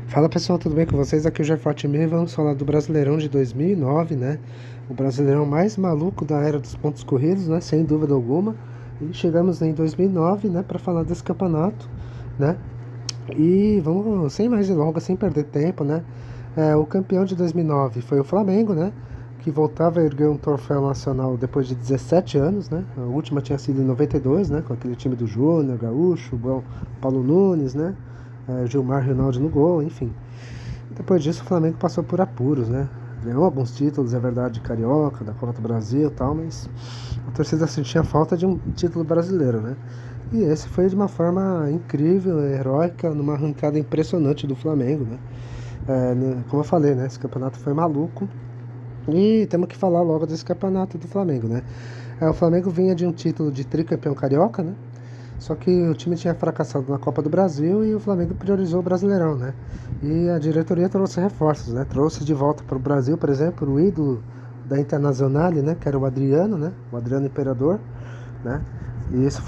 Fala pessoal, tudo bem com vocês? Aqui é o Jair Fatimi, vamos falar do Brasileirão de 2009, né? O Brasileirão mais maluco da era dos pontos corridos, né? Sem dúvida alguma. E chegamos em 2009, né? Para falar desse campeonato, né? E vamos, sem mais delongas, sem perder tempo, né? O campeão de 2009 foi o Flamengo, né? Que voltava a erguer um troféu nacional depois de 17 anos, né? A última tinha sido em 92, né? Com aquele time do Júnior, Gaúcho, Paulo Nunes, né? Gilmar Rinaldi no gol, enfim. Depois disso o Flamengo passou por apuros, né? Ganhou alguns títulos, é verdade, carioca, da Copa do Brasil e tal, mas a torcida sentia falta de um título brasileiro, né? E esse foi de uma forma incrível, heróica, numa arrancada impressionante do Flamengo, né? Como eu falei, né? Esse campeonato foi maluco. E temos que falar logo desse campeonato do Flamengo, né? O Flamengo vinha de um título de tricampeão carioca, né? Só que o time tinha fracassado na Copa do Brasil e o Flamengo priorizou o Brasileirão, né? E a diretoria trouxe reforços, né? Trouxe de volta para o Brasil, por exemplo, o ídolo da Internazionale, né? Que era o Adriano, né? O Adriano Imperador, né? E isso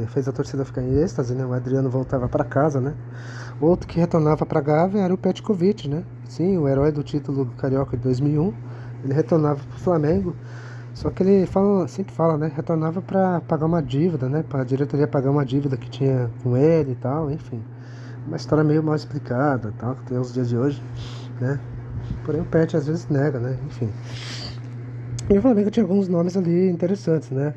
fez a torcida ficar em êxtase, né? O Adriano voltava para casa, né? Outro que retornava para a Gávea era o Petkovic, né? Sim, o herói do título carioca de 2001. Ele retornava para o Flamengo. Só que ele sempre fala, né? Retornava para pagar uma dívida, né? Para a diretoria pagar uma dívida que tinha com ele e tal, enfim. Uma história meio mal explicada, tal, que tem os dias de hoje, né? Porém o Pet às vezes nega, né? Enfim. E o Flamengo tinha alguns nomes ali interessantes, né?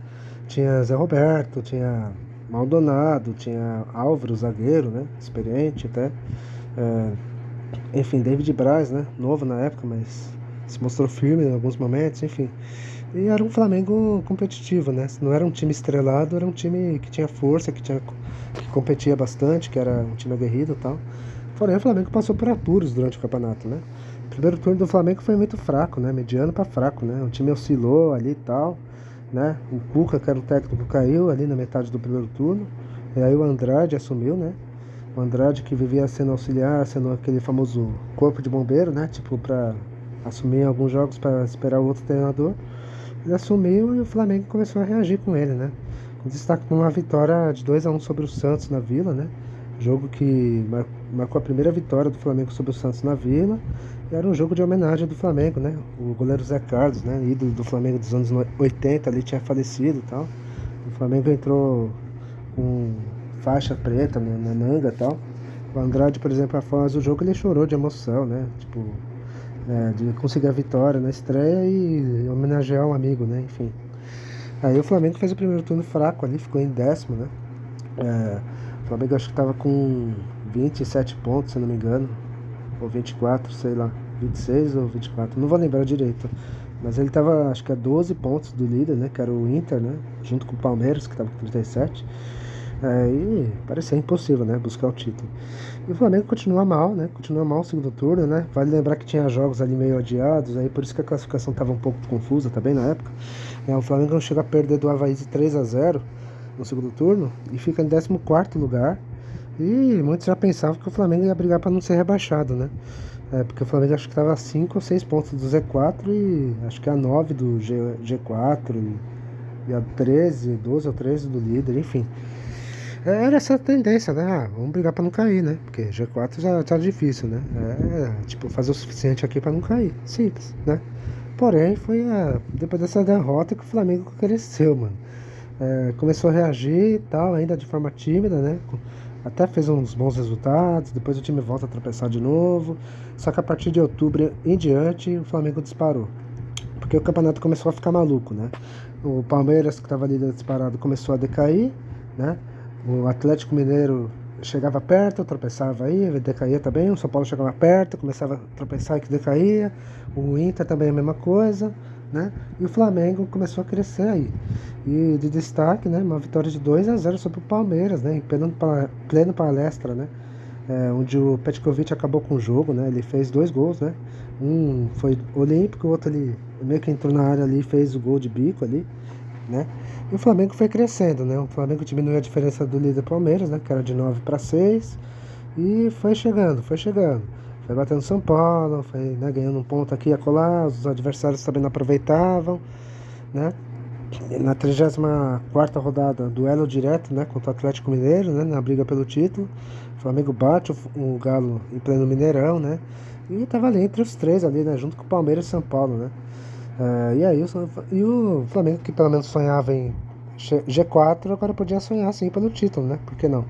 Tinha Zé Roberto, tinha Maldonado, tinha Álvaro, zagueiro, né? Experiente até. É, enfim, David Braz, né? Novo na época, mas se mostrou firme em alguns momentos, enfim. E era um Flamengo competitivo, né? Não era um time estrelado, era um time que tinha força, que competia bastante, que era um time aguerrido e tal. Porém, o Flamengo passou por apuros durante o campeonato, né? O primeiro turno do Flamengo foi muito fraco, né? Mediano para fraco, né? O time oscilou ali e tal, né? O Cuca, que era o técnico, caiu ali na metade do primeiro turno. E aí o Andrade assumiu, né? O Andrade que vivia sendo auxiliar, sendo aquele famoso corpo de bombeiro, né? Tipo, para assumir alguns jogos para esperar o outro treinador. Ele assumiu e o Flamengo começou a reagir com ele, né? Com destaque com uma vitória de 2-1 sobre o Santos na Vila, né? Jogo que marcou a primeira vitória do Flamengo sobre o Santos na Vila. E era um jogo de homenagem do Flamengo, né? O goleiro Zé Carlos, né? Ídolo do Flamengo dos anos 80, ali tinha falecido e tal. O Flamengo entrou com faixa preta na manga e tal. O Andrade, por exemplo, após o jogo, ele chorou de emoção, né? Tipo, de conseguir a vitória na estreia e homenagear um amigo, né? Enfim. Aí o Flamengo fez o primeiro turno fraco ali, ficou em 10º, né? O Flamengo acho que estava com 27 pontos, se não me engano, ou 24, sei lá, 26 ou 24, não vou lembrar direito. Mas ele estava, acho que a 12 pontos do líder, né? Que era o Inter, né? Junto com o Palmeiras, que estava com 37. E parecia impossível, né? Buscar o título. E o Flamengo continua mal, né? Continua mal o segundo turno, né? Vale lembrar que tinha jogos ali meio adiados, aí por isso que a classificação estava um pouco confusa também na época. O Flamengo chega a perder do Avaí de 3-0 no segundo turno e fica em 14º lugar. E muitos já pensavam que o Flamengo ia brigar para não ser rebaixado, né? Porque o Flamengo acho que estava a 5 ou 6 pontos do Z4 e acho que a 9 do G4 e a 13, 12 ou 13 do líder, enfim. Era essa tendência, né? Vamos brigar pra não cair, né? Porque G4 já tá difícil, né? Tipo, fazer o suficiente aqui pra não cair. Simples, né? Porém, foi depois dessa derrota que o Flamengo cresceu, mano. Começou a reagir e tal, ainda de forma tímida, né? Até fez uns bons resultados, depois o time volta a tropeçar de novo. Só que a partir de outubro em diante, o Flamengo disparou. Porque o campeonato começou a ficar maluco, né? O Palmeiras, que estava ali disparado, começou a decair, né? O Atlético Mineiro chegava perto, tropeçava aí, decaía também. O São Paulo chegava perto, começava a tropeçar e que decaía. O Inter também a mesma coisa, né? E o Flamengo começou a crescer aí. E de destaque, né? Uma vitória de 2-0 sobre o Palmeiras, né? Em pleno palestra, né? Onde o Petkovic acabou com o jogo, né? Ele fez 2 gols, né? Um foi olímpico, o outro ele meio que entrou na área ali e fez o gol de bico ali, né? E o Flamengo foi crescendo, né? O Flamengo diminuiu a diferença do líder Palmeiras, né? Que era de 9 para 6. E foi chegando, foi chegando. Foi batendo São Paulo, foi, né, ganhando um ponto aqui e acolá. Os adversários também não aproveitavam, né? Na 34ª rodada, duelo direto, né, contra o Atlético Mineiro, né, na briga pelo título. O Flamengo bate o Galo em pleno Mineirão, né? E tava ali entre os três ali, né, junto com o Palmeiras e São Paulo, né? E aí o Flamengo, que pelo menos sonhava em G4, agora podia sonhar sim pelo título, né? Por que não?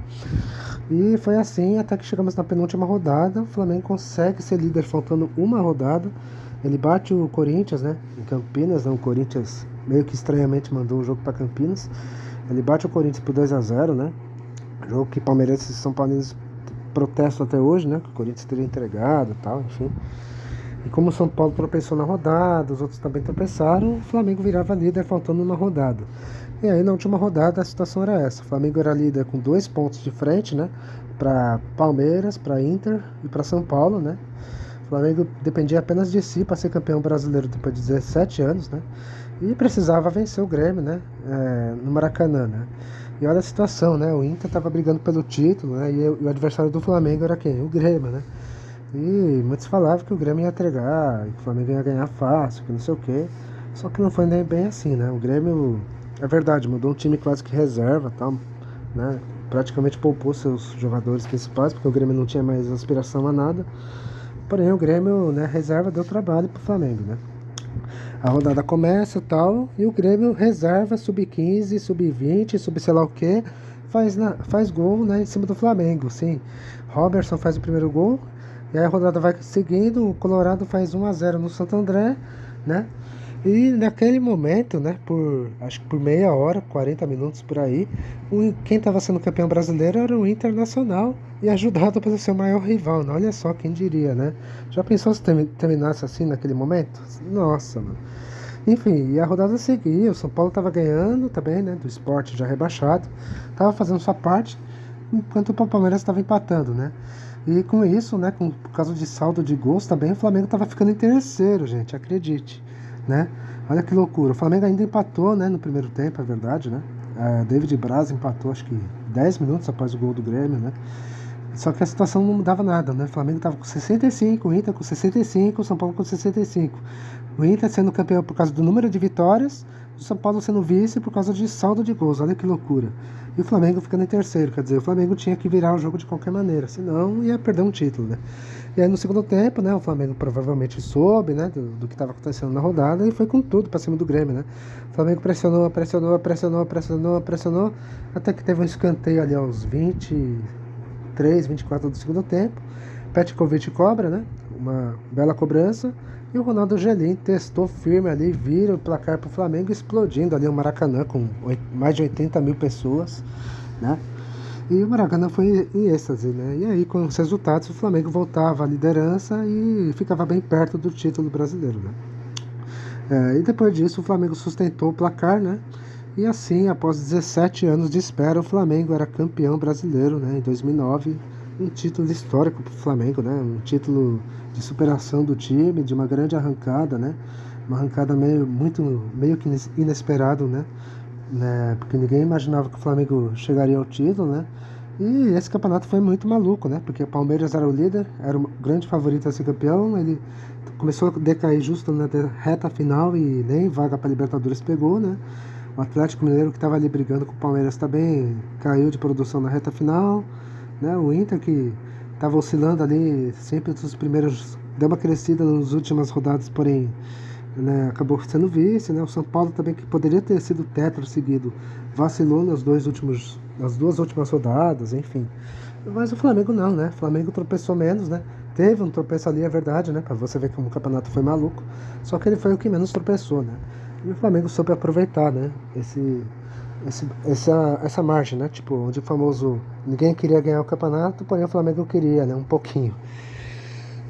E foi assim até que chegamos na penúltima rodada. O Flamengo consegue ser líder faltando uma rodada. Ele bate o Corinthians, né? Em Campinas, né? O Corinthians meio que estranhamente mandou o jogo para Campinas. Ele bate o Corinthians por 2-0, né? Jogo que palmeirenses e são paulinos protestam até hoje, né? Que o Corinthians teria entregado e tal, enfim. E como o São Paulo tropeçou na rodada, os outros também tropeçaram, o Flamengo virava líder faltando uma rodada. E aí na última rodada a situação era essa: o Flamengo era líder com 2 pontos de frente, né? Para Palmeiras, para Inter e para São Paulo, né? O Flamengo dependia apenas de si para ser campeão brasileiro depois de 17 anos, né? E precisava vencer o Grêmio, né? No Maracanã, né? E olha a situação, né? O Inter estava brigando pelo título, né? E o adversário do Flamengo era quem? O Grêmio, né? E muitos falavam que o Grêmio ia entregar, que o Flamengo ia ganhar fácil, que não sei o quê. Só que não foi nem bem assim, né? O Grêmio, é verdade, mudou um time quase que reserva, tal, né? Praticamente poupou seus jogadores principais, porque o Grêmio não tinha mais aspiração a nada. Porém, o Grêmio, né, reserva deu trabalho pro Flamengo, né? A rodada começa e tal, e o Grêmio reserva sub-15, sub-20, sub sei lá o que, faz gol, né, em cima do Flamengo, sim. Robertson faz o primeiro gol, e aí a rodada vai seguindo, o Colorado faz 1-0 no Santo André, né? E naquele momento, né, acho que por meia hora, 40 minutos por aí, quem estava sendo campeão brasileiro era o Internacional, e ajudado pelo seu maior rival, né? Olha só, quem diria, né? Já pensou se terminasse assim naquele momento? Nossa, mano. Enfim, e a rodada seguia, o São Paulo estava ganhando também, né, do Sport já rebaixado, estava fazendo sua parte, enquanto o Palmeiras estava empatando, né? E com isso, né, por causa de saldo de gols também, o Flamengo estava ficando em terceiro, gente, acredite, né? Olha que loucura. O Flamengo ainda empatou, né, no primeiro tempo, é verdade, né? David Braz empatou, acho que 10 minutos após o gol do Grêmio, né? Só que a situação não mudava nada, né? O Flamengo estava com 65, o Inter com 65, o São Paulo com 65. O Inter sendo campeão por causa do número de vitórias, o São Paulo sendo vice por causa de saldo de gols. Olha que loucura. E o Flamengo ficando em terceiro, quer dizer, o Flamengo tinha que virar o jogo de qualquer maneira, senão ia perder um título, né? E aí no segundo tempo, né, o Flamengo provavelmente soube, né, do que estava acontecendo na rodada e foi com tudo para cima do Grêmio, né? O Flamengo pressionou, até que teve um escanteio ali aos 23, 24 do segundo tempo. Petkovic cobra, né? Uma bela cobrança. E o Ronaldo Angelim testou firme ali, vira o placar para o Flamengo, explodindo ali o Maracanã com mais de 80 mil pessoas, né? E o Maracanã foi em êxtase, né? E aí, com os resultados, o Flamengo voltava à liderança e ficava bem perto do título brasileiro, né? E depois disso, o Flamengo sustentou o placar, né? E assim, após 17 anos de espera, o Flamengo era campeão brasileiro, né? Em 2009, um título histórico para o Flamengo, né? Um título de superação do time, de uma grande arrancada, né? Uma arrancada meio que inesperado, né? Porque ninguém imaginava que o Flamengo chegaria ao título, né? E esse campeonato foi muito maluco, né? Porque o Palmeiras era o líder, era o grande favorito a ser campeão, ele começou a decair justo na reta final e nem vaga para Libertadores pegou, né? O Atlético Mineiro, que estava ali brigando com o Palmeiras, também caiu de produção na reta final, né? O Inter, que estava oscilando ali sempre dos primeiros, deu uma crescida nas últimas rodadas, porém, né, acabou sendo vice, né? O São Paulo também, que poderia ter sido tetra seguido, vacilou nas duas últimas rodadas, enfim. Mas o Flamengo não, né? O Flamengo tropeçou menos, né? Teve um tropeço ali, é verdade, né? Pra você ver como o campeonato foi maluco. Só que ele foi o que menos tropeçou, né? E o Flamengo soube aproveitar, né? Essa margem, né? Tipo, onde o famoso ninguém queria ganhar o campeonato, porém o Flamengo queria, né? Um pouquinho.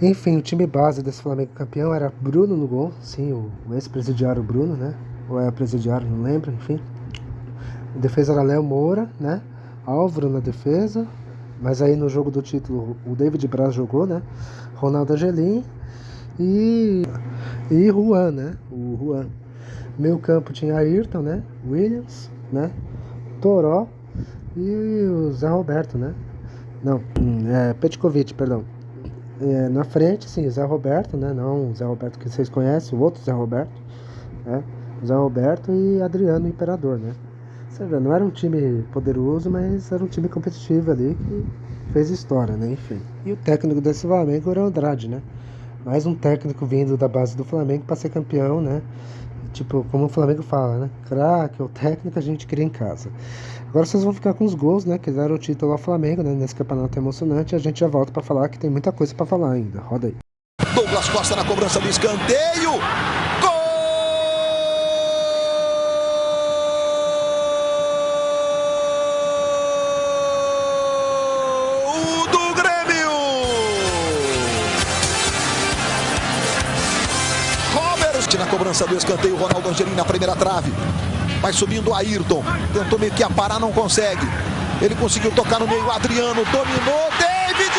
Enfim, o time base desse Flamengo campeão era Bruno no gol, sim, o ex-presidiário Bruno, né? Ou é presidiário, não lembro, enfim. A defesa era Léo Moura, né? Álvaro na defesa, mas aí no jogo do título o David Braz jogou, né? Ronaldo Angelim e Juan, né? O Juan. Meio campo tinha Ayrton, né? Williams, né? Toró e o Zé Roberto, né? Não, Petkovic, perdão. Na frente, sim, Zé Roberto, né? Não o Zé Roberto que vocês conhecem, o outro Zé Roberto, né? Zé Roberto e Adriano Imperador, né? Você vê, não era um time poderoso, mas era um time competitivo ali que fez história, né? Enfim. E o técnico desse Flamengo era o Andrade, né? Mais um técnico vindo da base do Flamengo para ser campeão, né? Tipo, como o Flamengo fala, né? Craque, o técnico a gente cria em casa. Agora vocês vão ficar com os gols, né? Que deram o título ao Flamengo, né? Nesse campeonato emocionante. E a gente já volta para falar que tem muita coisa para falar ainda. Roda aí. Douglas Costa na cobrança do escanteio. Na cobrança do escanteio, Ronaldo Angelim na primeira trave. Vai subindo o Ayrton. Tentou meio que aparar, não consegue. Ele conseguiu tocar no meio, Adriano dominou. David!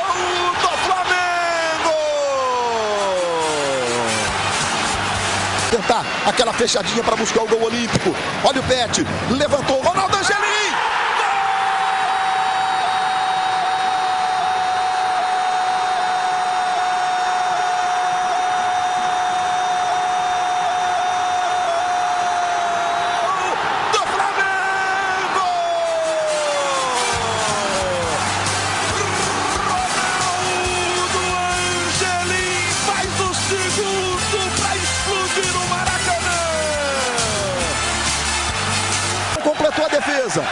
Gol do Flamengo! Tentar aquela fechadinha para buscar o gol olímpico. Olha o Pet, levantou, Ronaldo Angelim! Do Flamengo! Ronaldo Angelim faz o segundo para explodir o Maracanã! Completou a defesa.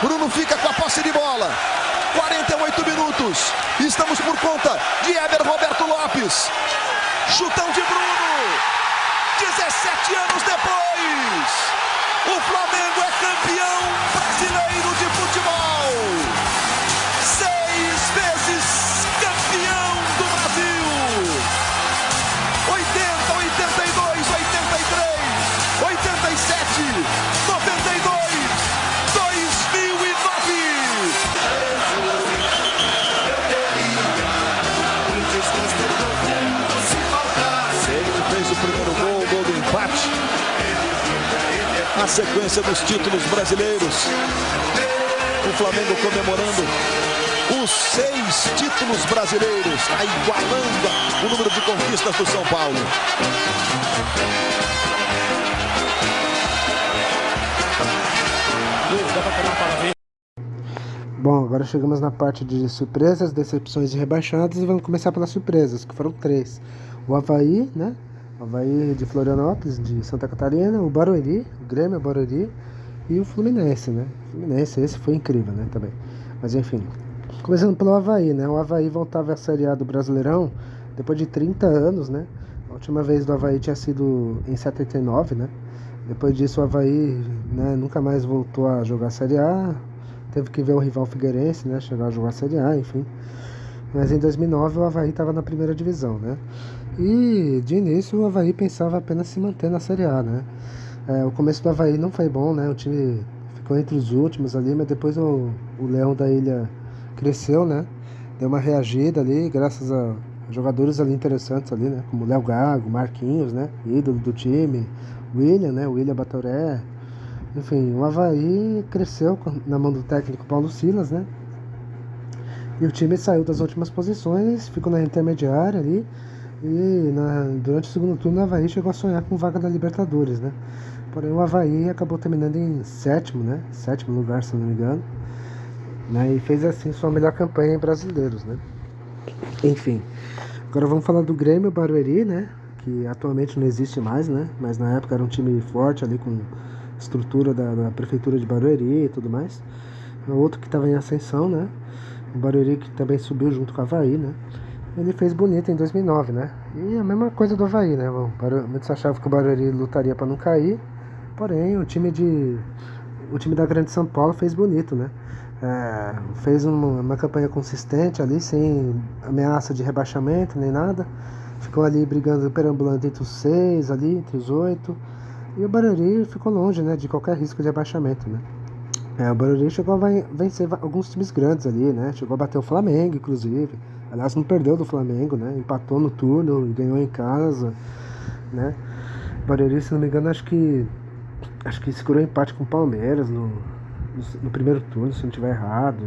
Bruno fica com a posse de bola. 48 minutos. Estamos por conta de Éber Roberto Lopes. Chutão de Bruno. 17 anos depois. O Flamengo é campeão brasileiro de futebol. 6 vezes campeão do Brasil. 80, 82, 83, 87, 92, 2009. Ele fez o primeiro gol, o gol do empate. A sequência dos títulos brasileiros. O Flamengo comemorando os 6 títulos brasileiros, igualando o número de conquistas do São Paulo. Bom, agora chegamos na parte de surpresas, decepções e rebaixadas e vamos começar pelas surpresas, que foram 3. O Avaí, né? O Avaí de Florianópolis, de Santa Catarina, o Barueri, o Grêmio, o Barueri e o Fluminense, né? O Fluminense, esse foi incrível, né? Também. Mas enfim, começando pelo Avaí, né? O Avaí voltava à Série A do Brasileirão depois de 30 anos, né? A última vez do Avaí tinha sido em 79, né? Depois disso o Avaí, né, nunca mais voltou a jogar a Série A. Teve que ver o rival Figueirense, né, chegar a jogar a Série A, enfim. Mas em 2009 o Avaí estava na primeira divisão, né? E de início o Avaí pensava apenas se manter na Série A, né? O começo do Avaí não foi bom, né? O time ficou entre os últimos ali, mas depois o Leão da Ilha cresceu, né? Deu uma reagida ali, graças a jogadores ali interessantes ali, né? Como Léo Gago, Marquinhos, né? Ídolo do time, William, né? William Batoré. Enfim, o Avaí cresceu na mão do técnico Paulo Silas, né? E o time saiu das últimas posições, ficou na intermediária ali. E durante o segundo turno o Avaí chegou a sonhar com vaga da Libertadores, né? Porém o Avaí acabou terminando em 7º, né? 7º lugar, se não me engano. Né? E fez assim sua melhor campanha em brasileiros, né? Enfim, agora vamos falar do Grêmio Barueri, né? Que atualmente não existe mais, né? Mas na época era um time forte ali com estrutura da prefeitura de Barueri e tudo mais. Outro que estava em ascensão, né? O Barueri que também subiu junto com o Avaí, né? Ele fez bonito em 2009, né? E a mesma coisa do Avaí, né? Muitos achavam que o Barueri lutaria para não cair, porém o time da Grande São Paulo fez bonito, né? Fez uma campanha consistente ali, sem ameaça de rebaixamento nem nada. Ficou ali brigando, perambulando entre os 6 ali, entre os 8. E o Barueri ficou longe, né, de qualquer risco de abaixamento, né? O Barueri chegou a vencer alguns times grandes ali, né? Chegou a bater o Flamengo, inclusive. Aliás, não perdeu do Flamengo, né? Empatou no turno e ganhou em casa, né? O Barueri, se não me engano, acho que acho que segurou empate com o Palmeiras no primeiro turno, se não estiver errado.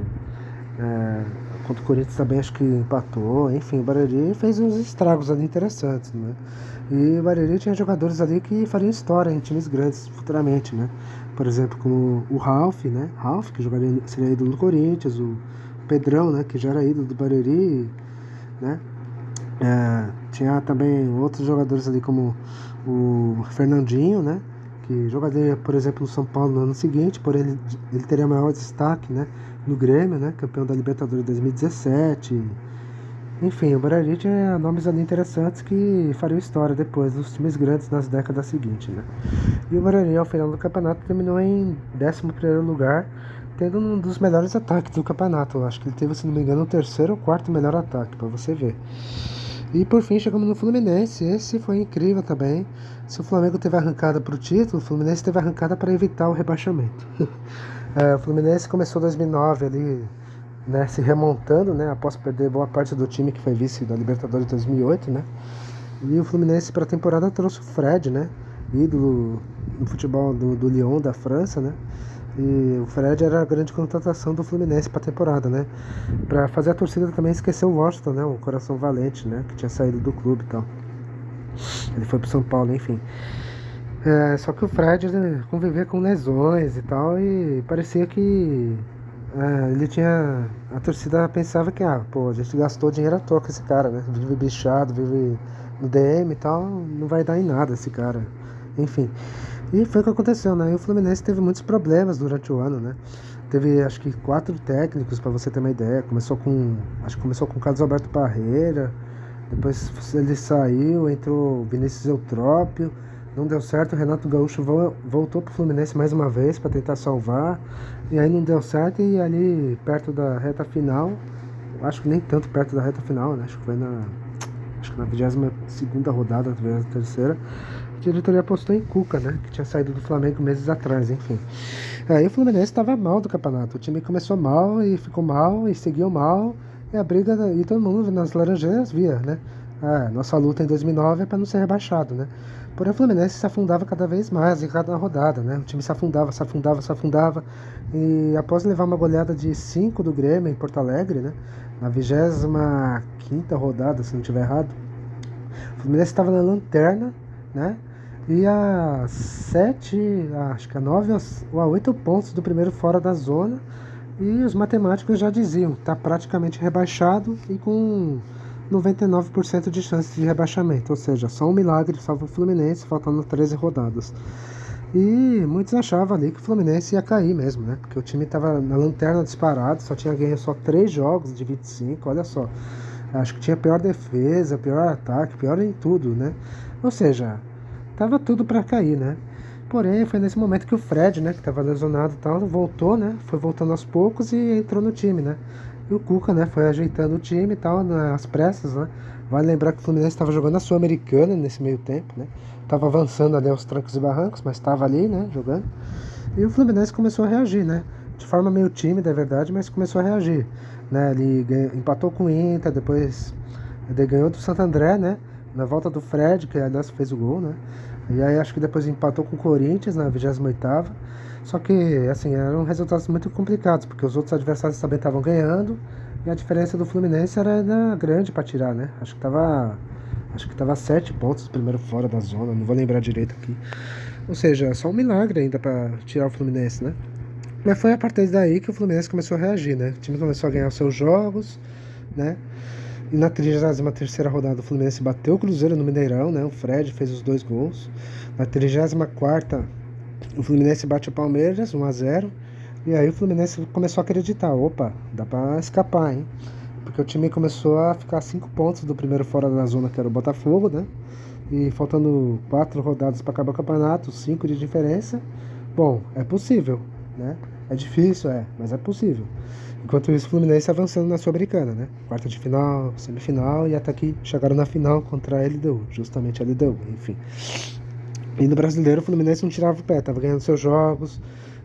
Contra o Corinthians também acho que empatou. Enfim, o Barueri fez uns estragos ali interessantes, né? E o Barueri tinha jogadores ali que fariam história em times grandes futuramente, né? Por exemplo, como o Ralf, né? Ralf, que seria ídolo do Corinthians, o Pedrão, né? Que já era ídolo do Barueri, né? Tinha também outros jogadores ali como o Fernandinho, né? Que jogaria, por exemplo, no São Paulo no ano seguinte, porém ele teria maior destaque, né? No Grêmio, né? Campeão da Libertadores 2017. Enfim, o Barueri tinha nomes ali interessantes que fariam história depois dos times grandes nas décadas seguintes, né? E o Barueri, ao final do campeonato, terminou em 11º lugar, tendo um dos melhores ataques do campeonato. Eu acho que ele teve, se não me engano, o 3º ou 4º melhor ataque, para você ver. E por fim chegamos no Fluminense. Esse foi incrível também. Se o Flamengo teve arrancada para o título, o Fluminense teve arrancada para evitar o rebaixamento. O Fluminense começou 2009 ali, né, se remontando, né, após perder boa parte do time que foi vice da Libertadores 2008, né. E o Fluminense para a temporada trouxe o Fred, né, ídolo no futebol do Lyon da França, né. E o Fred era a grande contratação do Fluminense para a temporada, né? Para fazer a torcida também esquecer o Washington, né? Um coração valente, né? Que tinha saído do clube e tal. Ele foi pro São Paulo, enfim. Só que o Fred convivia com lesões e tal, e parecia que ele tinha... A torcida pensava que, a gente gastou dinheiro à toa com esse cara, né? Vive bichado, vive no DM e tal, não vai dar em nada esse cara. Enfim... E foi o que aconteceu, né? E o Fluminense teve muitos problemas durante o ano, né? Teve, acho que 4 técnicos, para você ter uma ideia. Começou com o Carlos Alberto Parreira, depois ele saiu, entrou o Vinícius Eutrópio, não deu certo, o Renato Gaúcho voltou pro Fluminense mais uma vez para tentar salvar, e aí não deu certo, e ali perto da reta final, acho que nem tanto perto da reta final, né? Acho que foi na 22ª rodada, talvez a terceira, a diretoria apostou em Cuca, né? Que tinha saído do Flamengo meses atrás, enfim. Aí o Fluminense estava mal do campeonato. O time começou mal e ficou mal e seguiu mal. E a briga, e todo mundo nas Laranjeiras via, né? Nossa luta em 2009 é para não ser rebaixado, né? Porém o Fluminense se afundava cada vez mais em cada rodada, né? O time se afundava. E após levar uma goleada de 5 do Grêmio em Porto Alegre, né? Na 25ª rodada, se não estiver errado, o Fluminense estava na lanterna, né? E a 9 ou a 8 pontos do primeiro fora da zona. E os matemáticos já diziam, está praticamente rebaixado e com 99% de chance de rebaixamento. Ou seja, só um milagre salva o Fluminense, faltando 13 rodadas. E muitos achavam ali que o Fluminense ia cair mesmo, né? Porque o time estava na lanterna disparado, só tinha ganho só 3 jogos de 25, olha só. Acho que tinha pior defesa, pior ataque, pior em tudo, né? Ou seja, tava tudo para cair, né? Porém, foi nesse momento que o Fred, né, que tava lesionado e tal, voltou, né? Foi voltando aos poucos e entrou no time, né? E o Cuca, né, foi ajeitando o time e tal, nas pressas, né? Vale lembrar que o Fluminense estava jogando a Sul-Americana nesse meio tempo, né? Tava avançando ali aos trancos e barrancos, mas estava ali, né, jogando. E o Fluminense começou a reagir, né? De forma meio tímida, é verdade, mas começou a reagir, né? Ele empatou com o Inter, depois ele ganhou do Santo André, né? Na volta do Fred, que aliás fez o gol, né? E aí acho que depois empatou com o Corinthians na 28ª. Só que, assim, eram resultados muito complicados, porque os outros adversários também estavam ganhando, e a diferença do Fluminense era grande para tirar, né? Acho que tava 7 pontos primeiro fora da zona, não vou lembrar direito aqui. Ou seja, só um milagre ainda para tirar o Fluminense, né? Mas foi a partir daí que o Fluminense começou a reagir, né? O time começou a ganhar os seus jogos, né? E na 33ª rodada o Fluminense bateu o Cruzeiro no Mineirão, né? O Fred fez os 2 gols. Na 34ª o Fluminense bate o Palmeiras 1-0. E aí o Fluminense começou a acreditar, opa, dá pra escapar, hein? Porque o time começou a ficar 5 pontos do primeiro fora da zona, que era o Botafogo, né? E faltando 4 rodadas para acabar o campeonato, 5 de diferença. Bom, é possível, né? É difícil, mas é possível. Enquanto isso, o Fluminense avançando na Sul-Americana, né? Quarta de final, semifinal, e até que chegaram na final contra a LDU, justamente a LDU, enfim. E no Brasileiro, o Fluminense não tirava o pé, tava ganhando seus jogos,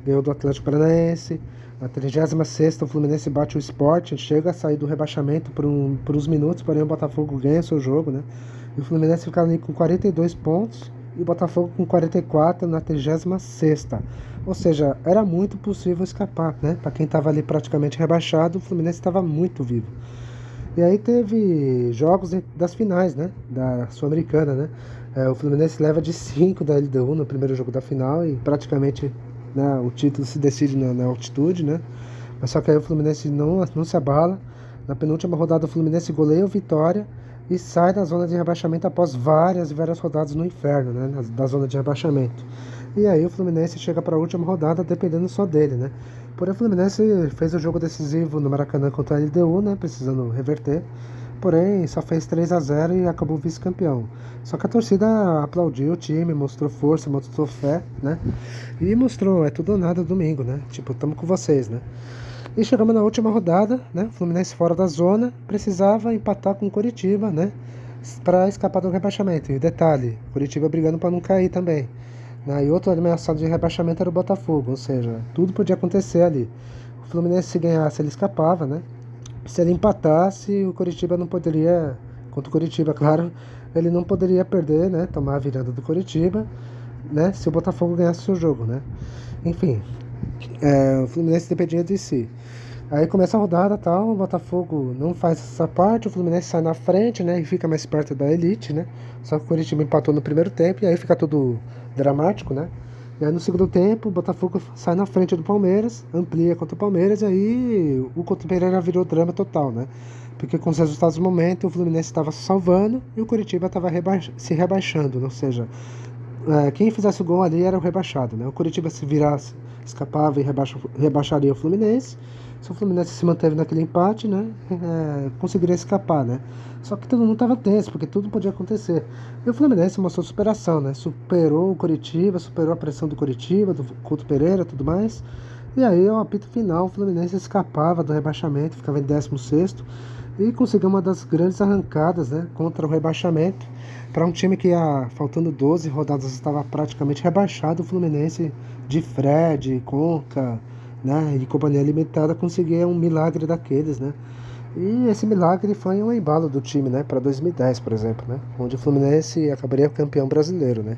ganhou do Atlético Paranaense. Na 36ª, o Fluminense bate o Sport, chega a sair do rebaixamento por uns minutos, porém o Botafogo ganha seu jogo, né? E o Fluminense fica ali com 42 pontos, e o Botafogo com 44 na 36ª. Ou seja, era muito possível escapar, né? Para quem estava ali praticamente rebaixado, o Fluminense estava muito vivo. E aí teve jogos das finais, né? Da Sul-Americana, né? O Fluminense leva de 5 da LDU no primeiro jogo da final e praticamente, né, o título se decide na altitude, né? Mas só que aí o Fluminense não se abala. Na penúltima rodada o Fluminense goleia o Vitória e sai da zona de rebaixamento após várias rodadas no inferno, né? Da zona de rebaixamento. E aí o Fluminense chega para a última rodada dependendo só dele, né? Porém o Fluminense fez o jogo decisivo no Maracanã contra a LDU, né? Precisando reverter. Porém, só fez 3-0 e acabou vice-campeão. Só que a torcida aplaudiu o time, mostrou força, mostrou fé, né? E mostrou, é tudo ou nada domingo, né? Tipo, tamo com vocês, né? E chegamos na última rodada, né? O Fluminense fora da zona, precisava empatar com o Coritiba, né? Para escapar do rebaixamento. E detalhe, Coritiba brigando para não cair também. E outro ameaçado de rebaixamento era o Botafogo, ou seja, tudo podia acontecer ali. O Fluminense, se ganhasse, ele escapava, né? Se ele empatasse, o Coritiba não poderia, contra o Coritiba, claro, ele não poderia perder, né? Tomar a virada do Coritiba, né? Se o Botafogo ganhasse o seu jogo, né? Enfim, o Fluminense dependia de si. Aí começa a rodada, tal, o Botafogo não faz essa parte, o Fluminense sai na frente, né? E fica mais perto da elite, né? Só que o Coritiba empatou no primeiro tempo e aí fica tudo dramático, né? E aí no segundo tempo, o Botafogo sai na frente do Palmeiras, amplia contra o Palmeiras, e aí o Couto Pereira virou drama total, né? Porque com os resultados do momento, o Fluminense estava se salvando e o Coritiba estava se rebaixando, ou seja, quem fizesse o gol ali era o rebaixado, né? O Coritiba se virasse, escapava e rebaixaria o Fluminense. Se o Fluminense se manteve naquele empate, né, conseguiria escapar, né? Só que todo mundo estava tenso, porque tudo podia acontecer. E o Fluminense mostrou superação, né? Superou o Coritiba, superou a pressão do Coritiba, do Couto Pereira e tudo mais. E aí, ao apito final, o Fluminense escapava do rebaixamento, ficava em 16º e conseguiu uma das grandes arrancadas, né, contra o rebaixamento. Para um time que, faltando 12 rodadas, estava praticamente rebaixado, o Fluminense de Fred, Conca, né, e companhia limitada conseguia um milagre daqueles, né? E esse milagre foi um embalo do time, né, para 2010, por exemplo, né, onde o Fluminense acabaria campeão brasileiro, né?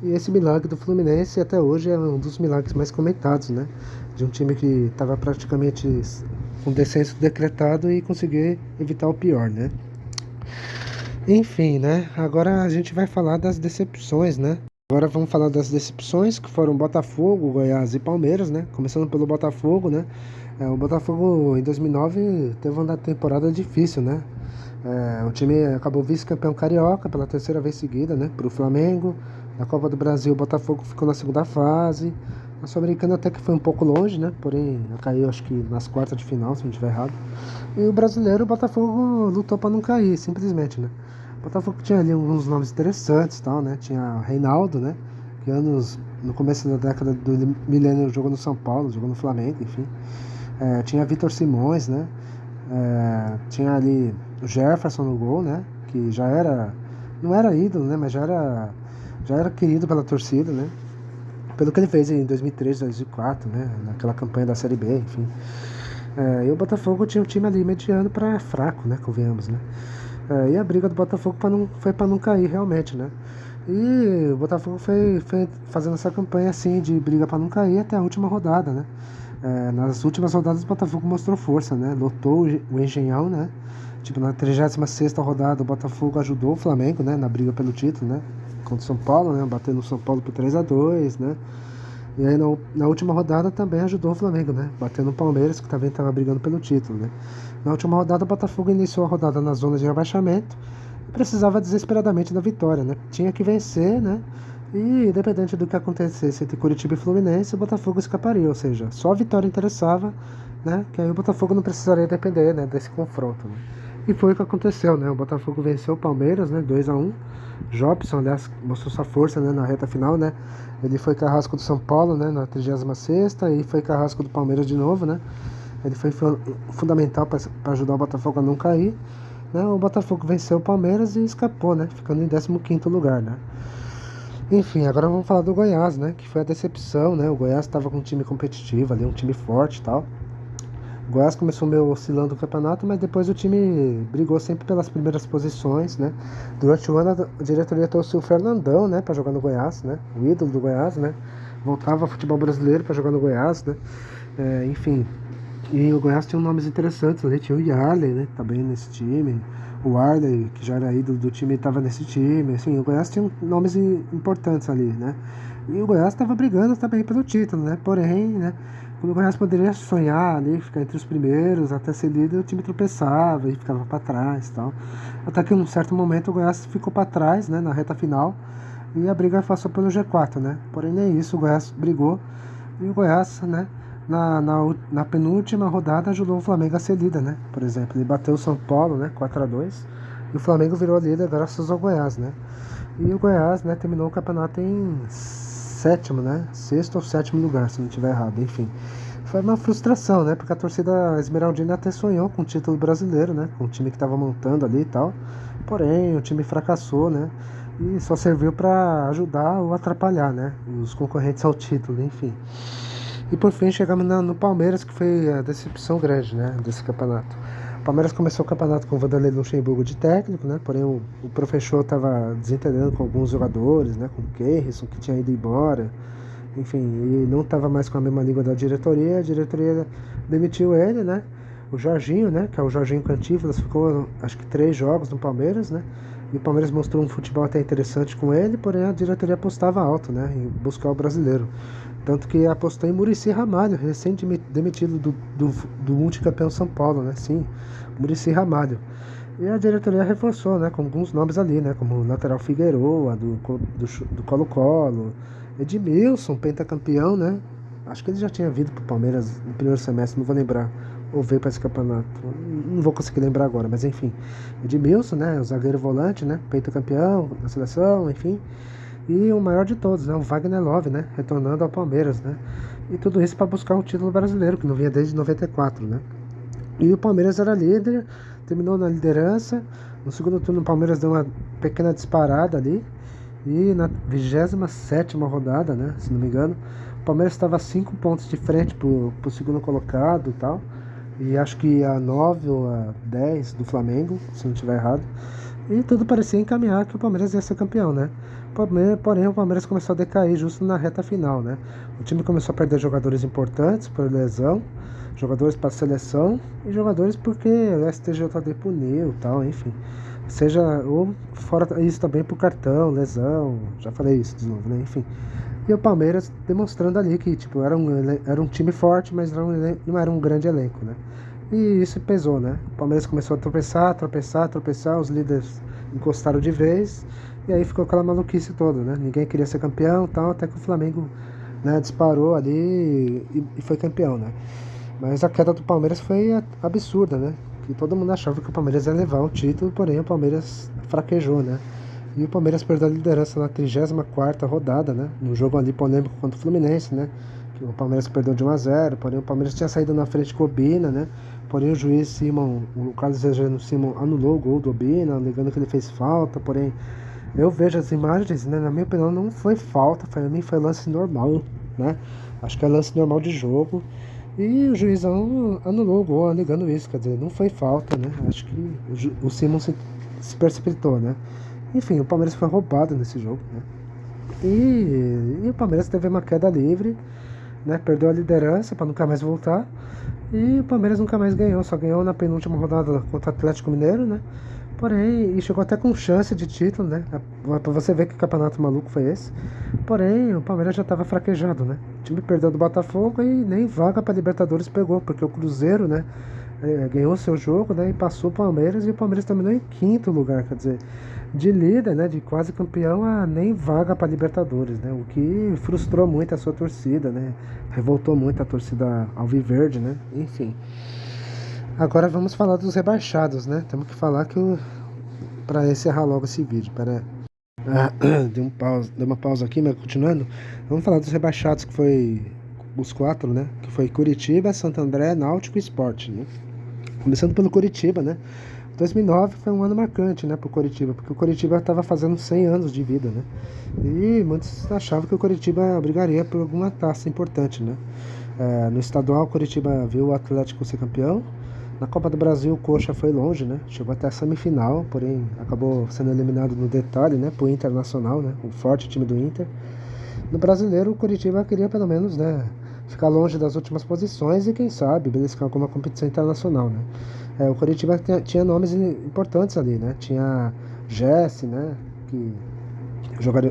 E esse milagre do Fluminense até hoje é um dos milagres mais comentados, né? De um time que estava praticamente com descenso decretado e conseguir evitar o pior, né? Enfim, né? Agora a gente vai falar das decepções, né? Agora vamos falar das decepções que foram Botafogo, Goiás e Palmeiras, né? Começando pelo Botafogo, né? O Botafogo em 2009 teve uma temporada difícil, né? O time acabou vice-campeão carioca pela terceira vez seguida, né? Para o Flamengo. Na Copa do Brasil, o Botafogo ficou na segunda fase. Na Sul-Americana até que foi um pouco longe, né? Porém, caiu acho que nas quartas de final, se não estiver errado. E o brasileiro, o Botafogo lutou para não cair, simplesmente, né? O Botafogo tinha ali uns nomes interessantes e tal, né? Tinha Reinaldo, né? Que no começo da década do milênio jogou no São Paulo, jogou no Flamengo, enfim. Tinha Vitor Simões, né? Tinha ali o Jefferson no gol, né? Que não era ídolo, né? Mas já era querido pela torcida, né? Pelo que ele fez em 2003, 2004, né? Naquela campanha da Série B, enfim. E o Botafogo tinha um time ali mediano para fraco, né? Convenhamos, né? E a briga do Botafogo foi para não cair realmente, né? E o Botafogo foi fazendo essa campanha assim de briga para não cair até a última rodada, né? Nas últimas rodadas o Botafogo mostrou força, né? Lotou o Engenhão, né? Tipo, na 36ª rodada o Botafogo ajudou o Flamengo, né? Na briga pelo título, né? Contra o São Paulo, né? Batendo o São Paulo por 3-2, né? E aí na última rodada também ajudou o Flamengo, né? Batendo o Palmeiras, que também estava brigando pelo título, né? Na última rodada o Botafogo iniciou a rodada na zona de rebaixamento e precisava desesperadamente da vitória, né? Tinha que vencer, né? E independente do que acontecesse entre Coritiba e Fluminense, o Botafogo escaparia, ou seja, só a vitória interessava, né? Que aí o Botafogo não precisaria depender, né, desse confronto, né? E foi o que aconteceu, né? O Botafogo venceu o Palmeiras, né? 2-1. Jobson, aliás, mostrou sua força, né, na reta final, né? Ele foi carrasco do São Paulo, né, na 36ª e foi carrasco do Palmeiras de novo, né? Ele foi fundamental para ajudar o Botafogo a não cair, né? O Botafogo venceu o Palmeiras e escapou, né? Ficando em 15º lugar, né? Enfim, agora vamos falar do Goiás, né? Que foi a decepção, né? O Goiás estava com um time competitivo ali, um time forte e tal. O Goiás começou meio oscilando o campeonato, mas depois o time brigou sempre pelas primeiras posições, né? Durante o ano a diretoria trouxe o Fernandão, né, para jogar no Goiás, né? O ídolo do Goiás, né? Voltava ao futebol brasileiro para jogar no Goiás, né? Enfim, e o Goiás tinha nomes interessantes ali, tinha o Yarley, né, também nesse time. O Arley, que já era ídolo do time, estava nesse time. Assim, o Goiás tinha nomes importantes ali, né? E o Goiás estava brigando também pelo título, né? Porém, né, quando o Goiás poderia sonhar ali, ficar entre os primeiros, até ser líder, o time tropeçava e ficava para trás e tal. Até que em um certo momento o Goiás ficou para trás, né, na reta final, e a briga passou pelo G4, né? Porém, nem isso, o Goiás brigou, e o Goiás, né, na penúltima rodada ajudou o Flamengo a ser líder, né? Por exemplo, ele bateu o São Paulo, né, 4-2, e o Flamengo virou líder graças ao Goiás, né? E o Goiás, né, terminou o campeonato em sétimo, né? Sexto ou sétimo lugar, se não estiver errado, enfim. Foi uma frustração, né? Porque a torcida esmeraldina até sonhou com o título brasileiro, né? Com o time que estava montando ali e tal. Porém, o time fracassou, né? E só serviu para ajudar ou atrapalhar, né? Os concorrentes ao título, enfim. E por fim chegamos no Palmeiras, que foi a decepção grande, né? Desse campeonato. O Palmeiras começou o campeonato com o Vanderlei Luxemburgo de técnico, né? Porém o professor estava desentendendo com alguns jogadores, né? Com o Keirson, que tinha ido embora. Enfim, e não estava mais com a mesma língua da diretoria. A diretoria demitiu ele, né? O Jorginho, né? Que é o Jorginho Cantívelas, ficou acho que 3 jogos no Palmeiras, né? E o Palmeiras mostrou um futebol até interessante com ele, porém a diretoria apostava alto, né? Em buscar o brasileiro. Tanto que apostou em Muricy Ramalho, recém-demitido do multicampeão São Paulo, né? Sim, Muricy Ramalho. E a diretoria reforçou, né? Com alguns nomes ali, né? Como o lateral Figueroa, do Colo-Colo, Edmilson, pentacampeão, né? Acho que ele já tinha vindo pro Palmeiras no primeiro semestre, não vou lembrar. Ou veio para esse campeonato. Não vou conseguir lembrar agora, mas enfim. Edmilson, né? O zagueiro volante, né? Pentacampeão da seleção, enfim. E o maior de todos, né, o Wagner Love, né, retornando ao Palmeiras, né, e tudo isso para buscar um título brasileiro, que não vinha desde 94, né, e o Palmeiras era líder, terminou na liderança, no segundo turno o Palmeiras deu uma pequena disparada ali, e na 27ª rodada, né, se não me engano, o Palmeiras estava a 5 pontos de frente pro segundo colocado e tal, e acho que a 9 ou a 10 do Flamengo, se não estiver errado, e tudo parecia encaminhar que o Palmeiras ia ser campeão, né? Porém, o Palmeiras começou a decair justo na reta final, né? O time começou a perder jogadores importantes por lesão, jogadores para seleção e jogadores porque o STJD puniu e tal, enfim. Ou fora isso também por cartão, lesão, já falei isso de novo, né? Enfim. E o Palmeiras demonstrando ali que tipo, era um time forte, mas não era um grande elenco, né? E isso pesou, né? O Palmeiras começou a tropeçar, os líderes encostaram de vez, e aí ficou aquela maluquice toda, né? Ninguém queria ser campeão e tal, até que o Flamengo, né, disparou ali e foi campeão, né? Mas a queda do Palmeiras foi absurda, né? Que todo mundo achava que o Palmeiras ia levar o título, porém o Palmeiras fraquejou, né? E o Palmeiras perdeu a liderança na 34ª rodada, né? No jogo ali polêmico contra o Fluminense, né? Que o Palmeiras perdeu de 1-0, porém o Palmeiras tinha saído na frente com o Obina, né? Porém o juiz Simon, o Carlos Eugênio Simon anulou o gol do Obina, alegando que ele fez falta, porém eu vejo as imagens, né? Na minha opinião não foi falta, para mim foi lance normal, né? Acho que é lance normal de jogo. E o juizão anulou o gol, alegando isso, quer dizer, não foi falta, né? Acho que o Simon se precipitou, né? Enfim, o Palmeiras foi roubado nesse jogo, né? E o Palmeiras teve uma queda livre, né? Perdeu a liderança para nunca mais voltar. E o Palmeiras nunca mais ganhou, só ganhou na penúltima rodada contra o Atlético Mineiro, né? Porém, e chegou até com chance de título, né? Pra você ver que campeonato maluco foi esse. Porém, o Palmeiras já estava fraquejado, né? O time perdeu do Botafogo e nem vaga para Libertadores pegou, porque o Cruzeiro, né? Ganhou seu jogo, né? E passou o Palmeiras, e o Palmeiras terminou em 5º lugar, quer dizer, de líder, né? De quase campeão a nem vaga para Libertadores, né? O que frustrou muito a sua torcida, né? Revoltou muito a torcida alviverde, né? Enfim. Agora vamos falar dos rebaixados, né? Temos que falar que para encerrar logo esse vídeo, deu uma pausa aqui, mas continuando, vamos falar dos rebaixados, que foi os 4, né? Que foi Curitiba, Santo André, Náutico e Sport, né? Começando pelo Curitiba, né? 2009 foi um ano marcante, né, pro Curitiba, porque o Curitiba estava fazendo 100 anos de vida, né? E muitos achavam que o Curitiba brigaria por alguma taça importante, né? No estadual, o Coritiba viu o Atlético ser campeão. Na Copa do Brasil, o Coxa foi longe, né? Chegou até a semifinal, porém acabou sendo eliminado no detalhe, né? Pro Internacional, né? O forte time do Inter. No Brasileiro, o Coritiba queria pelo menos, né? Ficar longe das últimas posições e quem sabe beliscar alguma competição internacional, né? O Coritiba tinha nomes importantes ali, né? Tinha Jesse, né? Que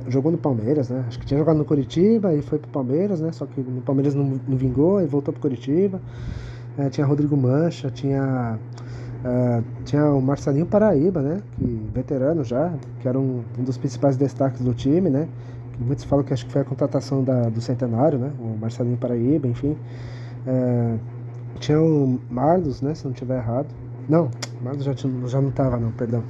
jogou no Palmeiras, né? Acho que tinha jogado no Coritiba e foi pro Palmeiras, né? Só que no Palmeiras não vingou e voltou pro Coritiba. Tinha Rodrigo Mancha, tinha o Marcelinho Paraíba, né? Que veterano já, que era um dos principais destaques do time, né? Que muitos falam que acho que foi a contratação do Centenário, né? O Marcelinho Paraíba, enfim. Tinha o Marlos, né? Se não estiver errado. Não, o Marlos já não estava, não, perdão.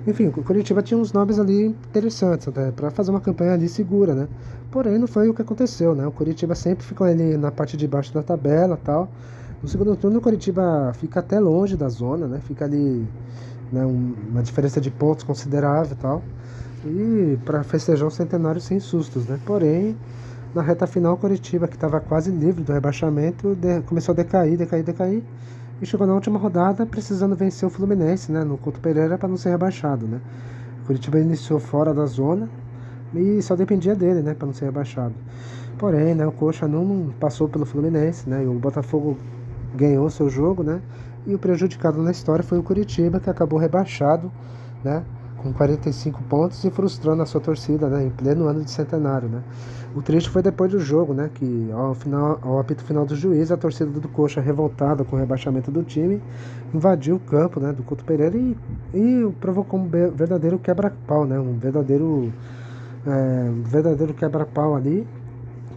Enfim, o Coritiba tinha uns nomes ali interessantes até para fazer uma campanha ali segura, né? Porém, não foi o que aconteceu, né? O Coritiba sempre ficou ali na parte de baixo da tabela e tal. No segundo turno, o Coritiba fica até longe da zona, né? Fica ali, né, uma diferença de pontos considerável e tal. E para festejar o centenário sem sustos, né? Porém, na reta final, o Coritiba, que estava quase livre do rebaixamento, começou a decair. E chegou na última rodada precisando vencer o Fluminense, né, no Couto Pereira, para não ser rebaixado, né? O Coritiba iniciou fora da zona e só dependia dele, né, para não ser rebaixado. Porém, né, o Coxa não passou pelo Fluminense, né, e o Botafogo ganhou seu jogo, né? E o prejudicado na história foi o Coritiba, que acabou rebaixado, né, com 45 pontos e frustrando a sua torcida, né, em pleno ano de centenário, né? O triste foi depois do jogo, né, que ao apito final do juiz, a torcida do Coxa, revoltada com o rebaixamento do time, invadiu o campo, né, do Couto Pereira e provocou um verdadeiro quebra-pau, né, um verdadeiro quebra-pau ali.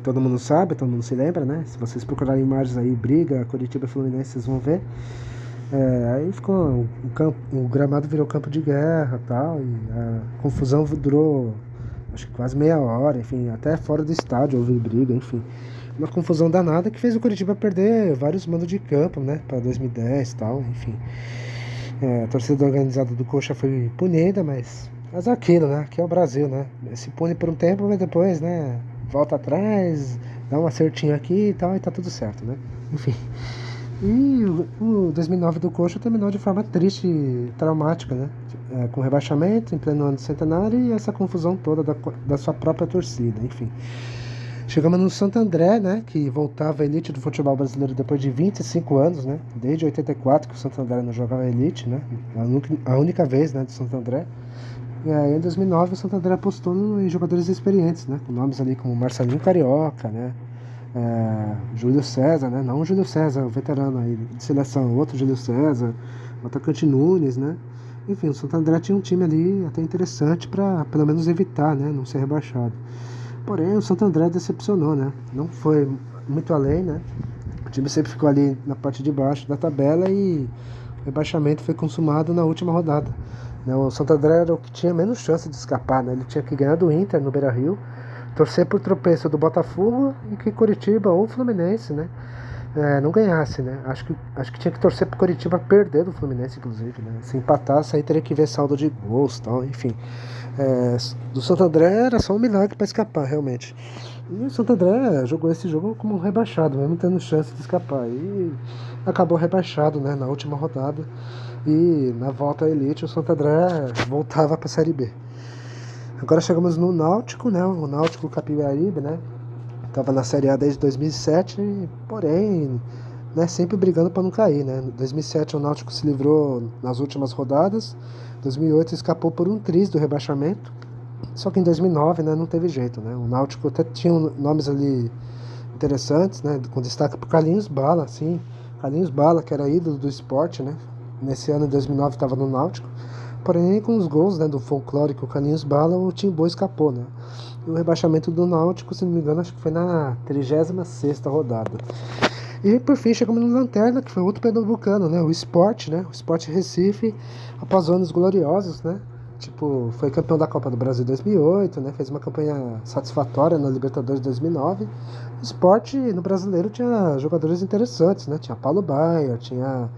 Todo mundo sabe, todo mundo se lembra, né? Se vocês procurarem imagens aí, briga, Coritiba e Fluminense, vocês vão ver. Aí ficou o gramado virou campo de guerra e tal, e a confusão durou acho que quase meia hora, enfim, até fora do estádio houve briga, enfim. Uma confusão danada que fez o Coritiba perder vários mandos de campo, né, para 2010 e tal, enfim. A torcida organizada do Coxa foi punida, mas aquilo, né, aqui é o Brasil, né, se pune por um tempo, mas depois, né, volta atrás, dá um acertinho aqui e tal, e tá tudo certo, né, enfim. E o 2009 do Coxa terminou de forma triste e traumática, né? Com rebaixamento em pleno ano do centenário e essa confusão toda da sua própria torcida, enfim. Chegamos no Santo André, né? Que voltava à elite do futebol brasileiro depois de 25 anos, né? Desde 84 que o Santo André não jogava elite, né? A única vez, né, do Santo André. E aí em 2009 o Santo André apostou em jogadores experientes, né? Com nomes ali como Marcelinho Carioca, né? Júlio César, né? Não o Júlio César, o veterano aí de seleção, outro Júlio César, o atacante Nunes, né? Enfim, o Santo André tinha um time ali até interessante para pelo menos evitar, né? Não ser rebaixado. Porém, o Santo André decepcionou, né? Não foi muito além, né? O time sempre ficou ali na parte de baixo da tabela e o rebaixamento foi consumado na última rodada, né? O Santo André era o que tinha menos chance de escapar, né? Ele tinha que ganhar do Inter no Beira-Rio, torcer por tropeço do Botafogo e que Coritiba ou Fluminense, né, não ganhasse, né? Acho que tinha que torcer pro Coritiba perder do Fluminense, inclusive, né? Se empatasse, aí teria que ver saldo de gols e tal, enfim. Do Santo André era só um milagre para escapar, realmente. E o Santo André jogou esse jogo como um rebaixado, mesmo tendo chance de escapar. E acabou rebaixado, né, na última rodada. E na volta à elite, o Santo André voltava para a Série B. Agora chegamos no Náutico, né? O Náutico Capibaribe, né? Tava na Série A desde 2007, porém, né, sempre brigando para não cair, né? Em 2007 o Náutico se livrou nas últimas rodadas, 2008 escapou por um triz do rebaixamento, só que em 2009, né, não teve jeito, né? O Náutico até tinha nomes ali interessantes, né? Com destaque para Carlinhos Bala, assim, Carlinhos Bala, que era ídolo do esporte, né? Nesse ano, em 2009, estava no Náutico. Porém, com os gols, né, do folclórico Carlinhos Bala, o Timbu escapou, né? E o rebaixamento do Náutico, se não me engano, acho que foi na 36ª rodada. E por fim chegamos no Lanterna, que foi outro pernambucano, né? O Sport, né? O Sport Recife, após anos gloriosos, né? Tipo, foi campeão da Copa do Brasil em 2008, né? Fez uma campanha satisfatória na Libertadores de 2009. O Sport no brasileiro tinha jogadores interessantes, né? Tinha Paulo Baier, tinha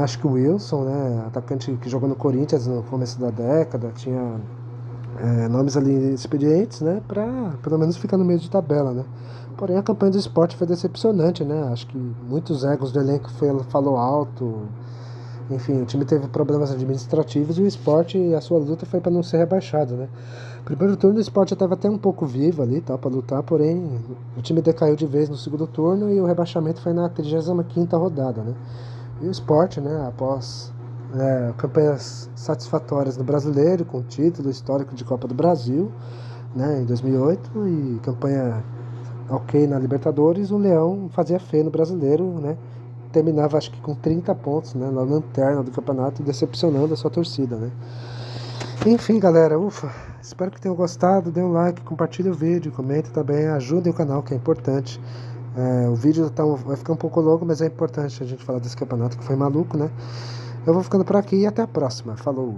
acho que o Wilson, né, atacante que jogou no Corinthians no começo da década, tinha nomes ali experientes, né, para pelo menos ficar no meio de tabela, né. Porém, a campanha do Sport foi decepcionante, né, acho que muitos egos do elenco falou alto, enfim, o time teve problemas administrativos e o Sport, a sua luta foi para não ser rebaixado, né. Primeiro turno o Sport estava até um pouco vivo ali, tá, para lutar, porém o time decaiu de vez no segundo turno e o rebaixamento foi na 35ª rodada, né. E o Sport, né, após campanhas satisfatórias no Brasileiro, com título histórico de Copa do Brasil, né, em 2008, e campanha ok na Libertadores, o Leão fazia feio no Brasileiro, né, terminava acho que com 30 pontos, né, na lanterna do campeonato, decepcionando a sua torcida, né. Enfim, galera, ufa, espero que tenham gostado, dê um like, compartilhe o vídeo, comenta também, ajudem o canal, que é importante. O vídeo vai ficar um pouco longo, mas é importante a gente falar desse campeonato que foi maluco, né. Eu vou ficando por aqui e até a próxima. Falou!